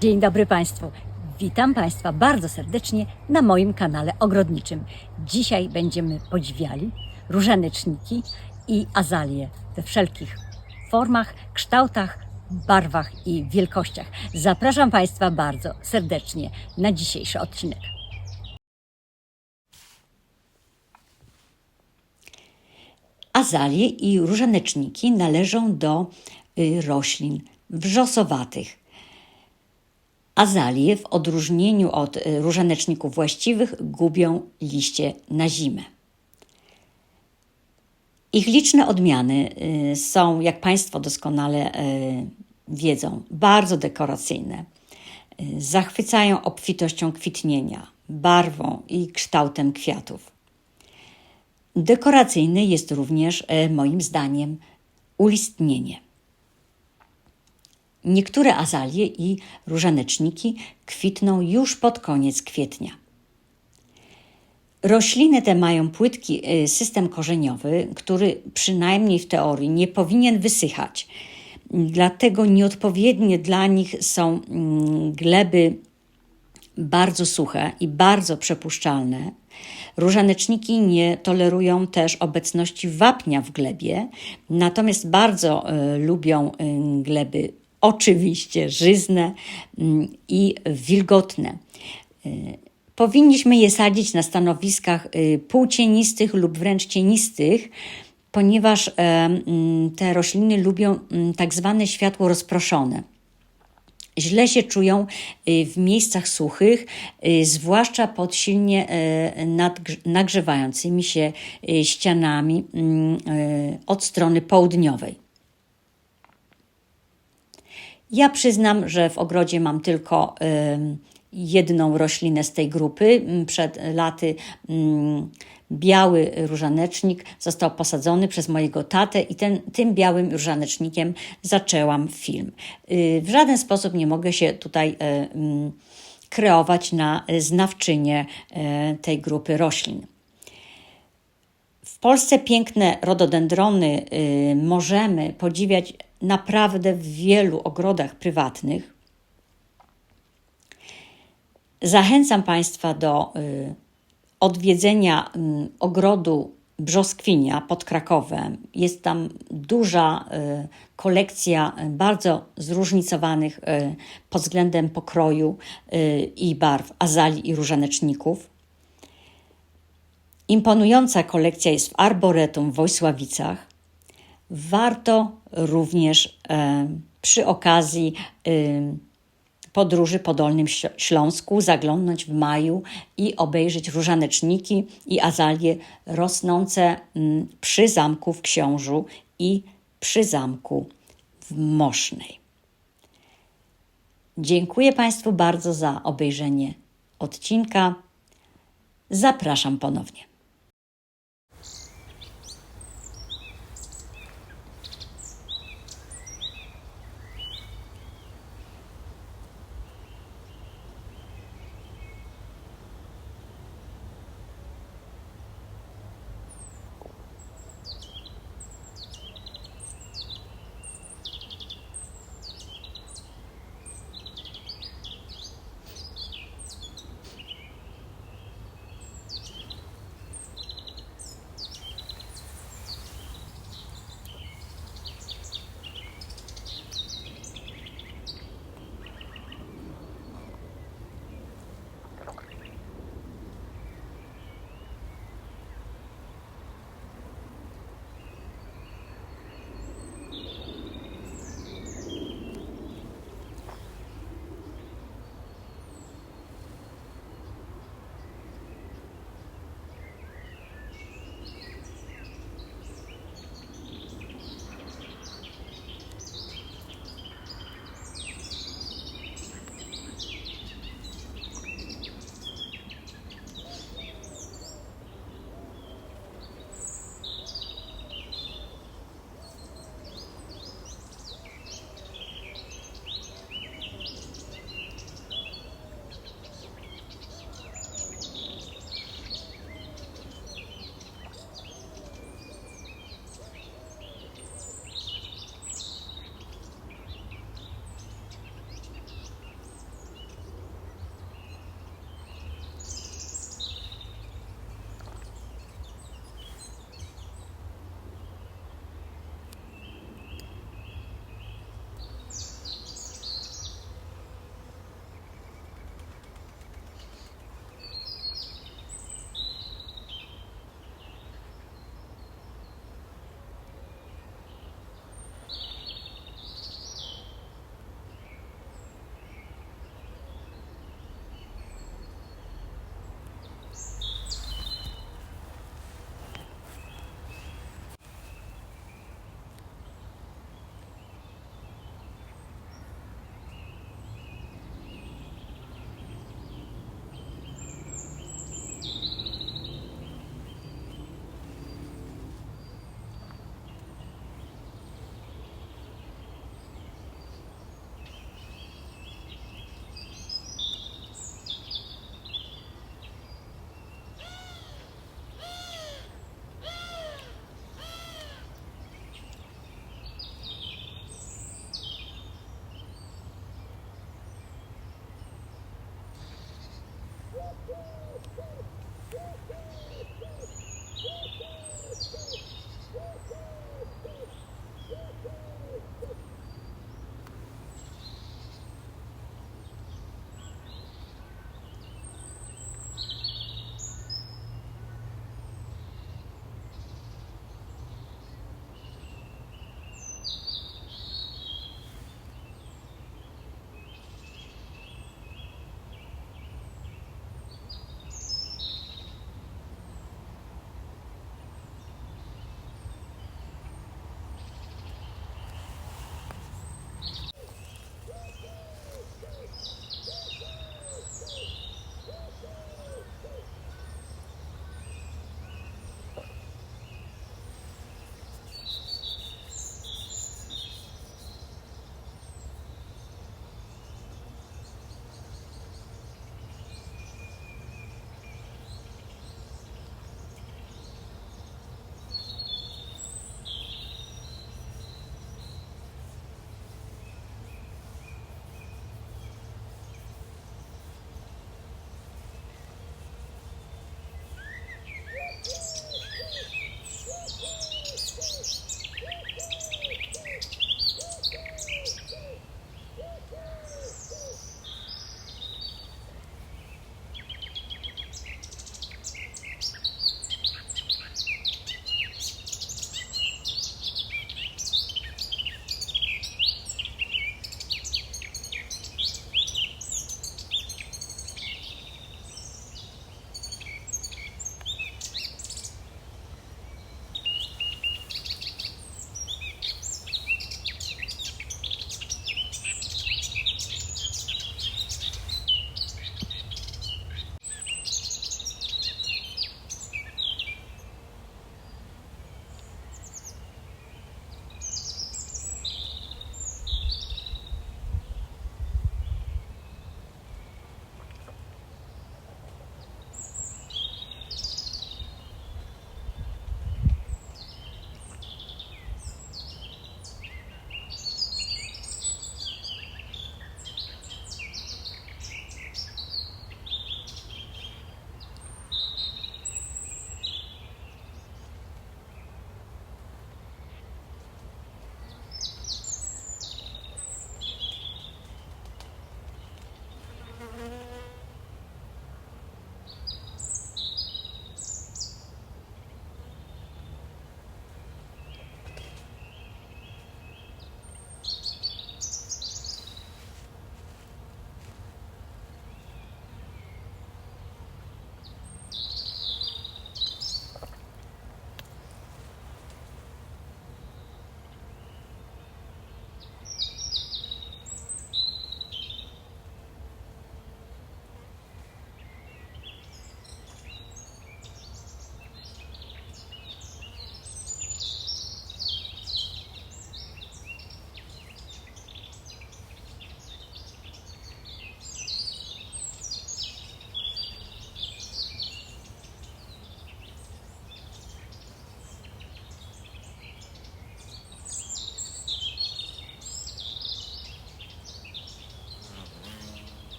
Dzień dobry Państwu. Witam Państwa bardzo serdecznie na moim kanale ogrodniczym. Dzisiaj będziemy podziwiali różaneczniki i azalie we wszelkich formach, kształtach, barwach i wielkościach. Zapraszam Państwa bardzo serdecznie na dzisiejszy odcinek. Azalie i różaneczniki należą do roślin wrzosowatych. Azalie w odróżnieniu od różaneczników właściwych gubią liście na zimę. Ich liczne odmiany są, jak Państwo doskonale wiedzą, bardzo dekoracyjne. Zachwycają obfitością kwitnienia, barwą i kształtem kwiatów. Dekoracyjne jest również, moim zdaniem, ulistnienie. Niektóre azalie i różaneczniki kwitną już pod koniec kwietnia. Rośliny te mają płytki system korzeniowy, który przynajmniej w teorii nie powinien wysychać. Dlatego nieodpowiednie dla nich są gleby bardzo suche i bardzo przepuszczalne. Różaneczniki nie tolerują też obecności wapnia w glebie, natomiast bardzo lubią gleby oczywiście żyzne i wilgotne. Powinniśmy je sadzić na stanowiskach półcienistych lub wręcz cienistych, ponieważ te rośliny lubią tak zwane światło rozproszone. Źle się czują w miejscach suchych, zwłaszcza pod silnie nagrzewającymi się ścianami od strony południowej. Ja przyznam, że w ogrodzie mam tylko jedną roślinę z tej grupy. Przed laty biały różanecznik został posadzony przez mojego tatę i tym białym różanecznikiem zaczęłam film. W żaden sposób nie mogę się tutaj kreować na znawczynię tej grupy roślin. W Polsce piękne rododendrony możemy podziwiać naprawdę w wielu ogrodach prywatnych. Zachęcam Państwa do odwiedzenia ogrodu Brzoskwinia pod Krakowem. Jest tam duża kolekcja bardzo zróżnicowanych pod względem pokroju i barw azalii i różaneczników. Imponująca kolekcja jest w Arboretum w Wojsławicach. Warto również przy okazji podróży po Dolnym Śląsku zaglądnąć w maju i obejrzeć różaneczniki i azalie rosnące przy zamku w Książu i przy zamku w Mosznej. Dziękuję Państwu bardzo za obejrzenie odcinka. Zapraszam ponownie.